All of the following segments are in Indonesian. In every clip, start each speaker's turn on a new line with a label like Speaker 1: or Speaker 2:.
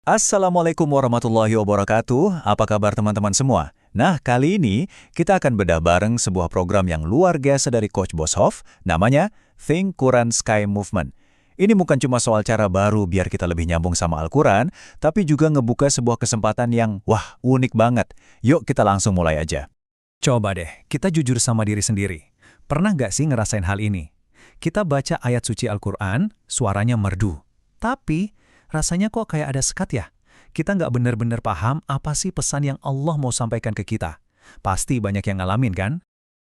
Speaker 1: Assalamualaikum warahmatullahi wabarakatuh. Apa kabar teman-teman semua? Nah, kali ini kita akan bedah bareng sebuah program yang luar biasa dari Coach Boshoff, namanya Think Quran Sky Movement. Ini bukan cuma soal cara baru biar kita lebih nyambung sama Al-Quran, tapi juga ngebuka sebuah kesempatan yang, wah, unik banget. Yuk kita langsung mulai aja.
Speaker 2: Coba deh, kita jujur sama diri sendiri. Pernah nggak sih ngerasain hal ini? Kita baca ayat suci Al-Quran, suaranya merdu. Tapi, rasanya kok kayak ada sekat ya? Kita nggak benar-benar paham apa sih pesan yang Allah mau sampaikan ke kita. Pasti banyak yang ngalamin kan?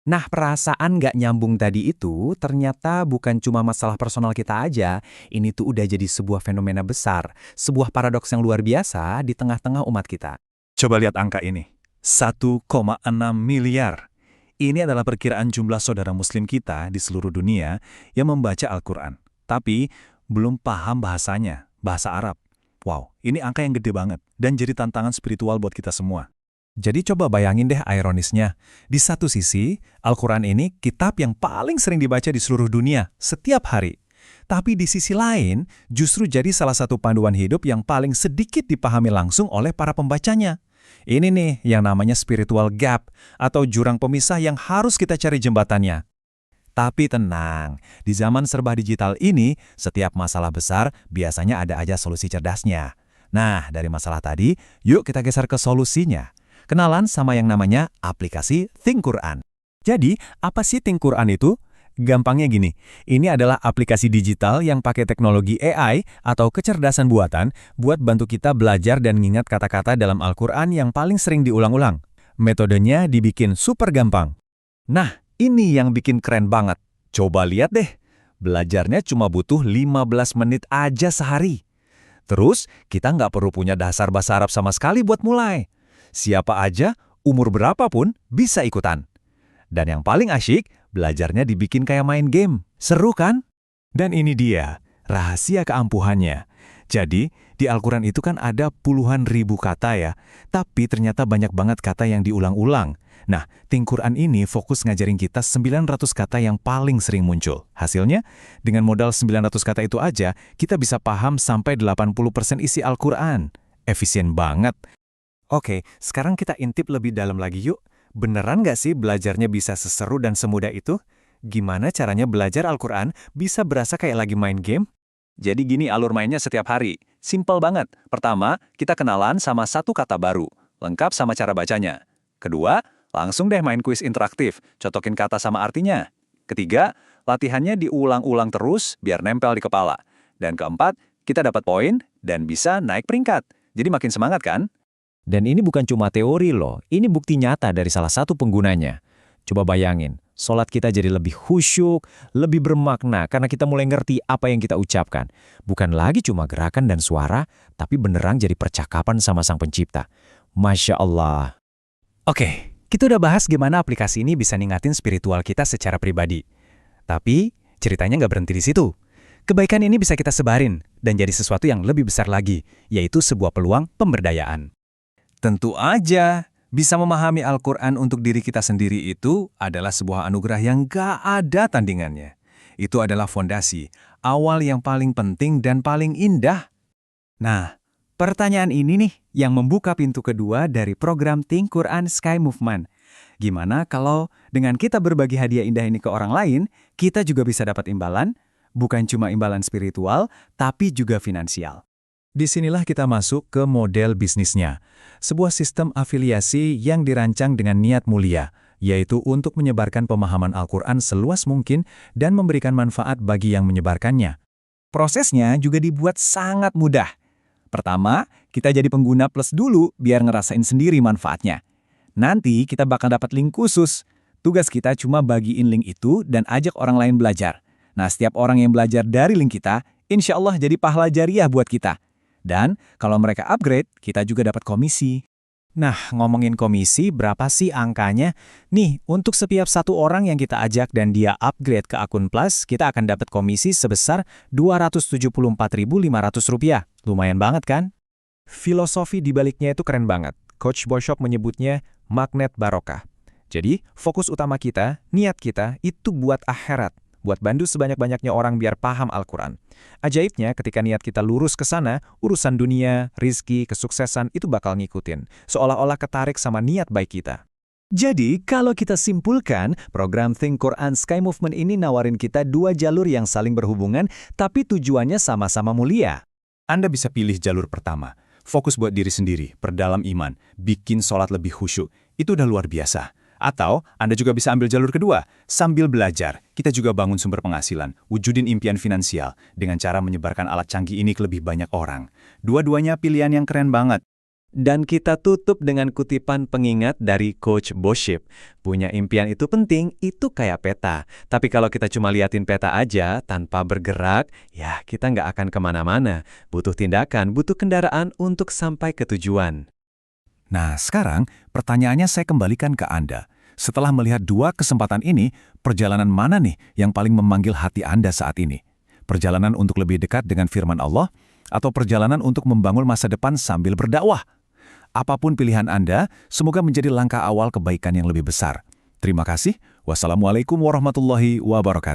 Speaker 3: Nah, perasaan nggak nyambung tadi itu ternyata bukan cuma masalah personal kita aja. Ini tuh udah jadi sebuah fenomena besar, sebuah paradoks yang luar biasa di tengah-tengah umat kita.
Speaker 2: Coba lihat angka ini. 1,6 miliar. Ini adalah perkiraan jumlah saudara muslim kita di seluruh dunia yang membaca Al-Quran. Tapi, belum paham bahasanya, bahasa Arab. Wow, ini angka yang gede banget dan jadi tantangan spiritual buat kita semua. Jadi coba bayangin deh ironisnya. Di satu sisi, Al-Quran ini kitab yang paling sering dibaca di seluruh dunia, setiap hari. Tapi di sisi lain, justru jadi salah satu panduan hidup yang paling sedikit dipahami langsung oleh para pembacanya. Ini nih yang namanya spiritual gap, atau jurang pemisah yang harus kita cari jembatannya. Tapi tenang, di zaman serba digital ini, setiap masalah besar biasanya ada aja solusi cerdasnya. Nah, dari masalah tadi, yuk kita geser ke solusinya. Kenalan sama yang namanya aplikasi Think Quran. Jadi, apa sih Think Quran itu? Gampangnya gini, ini adalah aplikasi digital yang pakai teknologi AI atau kecerdasan buatan buat bantu kita belajar dan ngingat kata-kata dalam Al-Quran yang paling sering diulang-ulang. Metodenya dibikin super gampang. Nah, ini yang bikin keren banget. Coba lihat deh, belajarnya cuma butuh 15 menit aja sehari. Terus, kita nggak perlu punya dasar bahasa Arab sama sekali buat mulai. Siapa aja, umur berapapun, bisa ikutan. Dan yang paling asyik, belajarnya dibikin kayak main game. Seru kan? Dan ini dia, rahasia keampuhannya. Jadi, di Al-Quran itu kan ada puluhan ribu kata ya, tapi ternyata banyak banget kata yang diulang-ulang. Nah, Think Quran ini fokus ngajarin kita 900 kata yang paling sering muncul. Hasilnya, dengan modal 900 kata itu aja, kita bisa paham sampai 80% isi Al-Quran. Efisien banget. Oke, sekarang kita intip lebih dalam lagi yuk. Beneran nggak sih belajarnya bisa seseru dan semudah itu? Gimana caranya belajar Al-Quran bisa berasa kayak lagi main game?
Speaker 1: Jadi gini alur mainnya setiap hari. Simple banget. Pertama, kita kenalan sama satu kata baru, lengkap sama cara bacanya. Kedua, langsung deh main kuis interaktif, cocokin kata sama artinya. Ketiga, latihannya diulang-ulang terus biar nempel di kepala. Dan keempat, kita dapat poin dan bisa naik peringkat. Jadi makin semangat kan?
Speaker 3: Dan ini bukan cuma teori loh, ini bukti nyata dari salah satu penggunanya. Coba bayangin, sholat kita jadi lebih khusyuk, lebih bermakna karena kita mulai ngerti apa yang kita ucapkan. Bukan lagi cuma gerakan dan suara, tapi beneran jadi percakapan sama Sang Pencipta. Masya Allah.
Speaker 2: Oke, kita udah bahas gimana aplikasi ini bisa ningkatin spiritual kita secara pribadi. Tapi, ceritanya nggak berhenti di situ. Kebaikan ini bisa kita sebarin dan jadi sesuatu yang lebih besar lagi, yaitu sebuah peluang pemberdayaan. Tentu aja, bisa memahami Al-Quran untuk diri kita sendiri itu adalah sebuah anugerah yang gak ada tandingannya. Itu adalah fondasi, awal yang paling penting dan paling indah. Nah, pertanyaan ini nih yang membuka pintu kedua dari program Think Quran Sky Movement. Gimana kalau dengan kita berbagi hadiah indah ini ke orang lain, kita juga bisa dapat imbalan, bukan cuma imbalan spiritual, tapi juga finansial. Disinilah kita masuk ke model bisnisnya. Sebuah sistem afiliasi yang dirancang dengan niat mulia, yaitu untuk menyebarkan pemahaman Al-Quran seluas mungkin dan memberikan manfaat bagi yang menyebarkannya. Prosesnya juga dibuat sangat mudah. Pertama, kita jadi pengguna plus dulu biar ngerasain sendiri manfaatnya. Nanti kita bakal dapat link khusus. Tugas kita cuma bagiin link itu dan ajak orang lain belajar. Nah, setiap orang yang belajar dari link kita, insya Allah jadi pahala jariah buat kita. Dan kalau mereka upgrade, kita juga dapat komisi. Nah, ngomongin komisi, berapa sih angkanya? Nih, untuk setiap satu orang yang kita ajak dan dia upgrade ke akun Plus, kita akan dapat komisi sebesar Rp274.500. Lumayan banget kan? Filosofi di baliknya itu keren banget. Coach Boshoff menyebutnya magnet barokah. Jadi, fokus utama kita, niat kita, itu buat akhirat.
Speaker 3: buat bantu sebanyak-banyaknya orang biar paham Al-Quran. Ajaibnya, ketika niat kita lurus ke sana, urusan dunia, rizki, kesuksesan itu bakal ngikutin. Seolah-olah ketarik sama niat baik kita.
Speaker 4: Jadi, kalau kita simpulkan, program Think Quran Sky Movement ini nawarin kita dua jalur yang saling berhubungan, tapi tujuannya sama-sama mulia.
Speaker 2: Anda bisa pilih jalur pertama. Fokus buat diri sendiri, perdalam iman, bikin sholat lebih khusyuk. Itu udah luar biasa. Atau Anda juga bisa ambil jalur kedua. Sambil belajar, kita juga bangun sumber penghasilan, wujudin impian finansial dengan cara menyebarkan alat canggih ini ke lebih banyak orang. Dua-duanya pilihan yang keren banget.
Speaker 4: Dan kita tutup dengan kutipan pengingat dari Coach Boship. Punya impian itu penting, itu kayak peta. Tapi kalau kita cuma liatin peta aja, tanpa bergerak, ya kita nggak akan kemana-mana. Butuh tindakan, butuh kendaraan untuk sampai ke tujuan.
Speaker 2: Nah, sekarang pertanyaannya saya kembalikan ke Anda. Setelah melihat dua kesempatan ini, perjalanan mana nih yang paling memanggil hati Anda saat ini? Perjalanan untuk lebih dekat dengan firman Allah, atau perjalanan untuk membangun masa depan sambil berdakwah? Apapun pilihan Anda, semoga menjadi langkah awal kebaikan yang lebih besar. Terima kasih. Wassalamualaikum warahmatullahi wabarakatuh.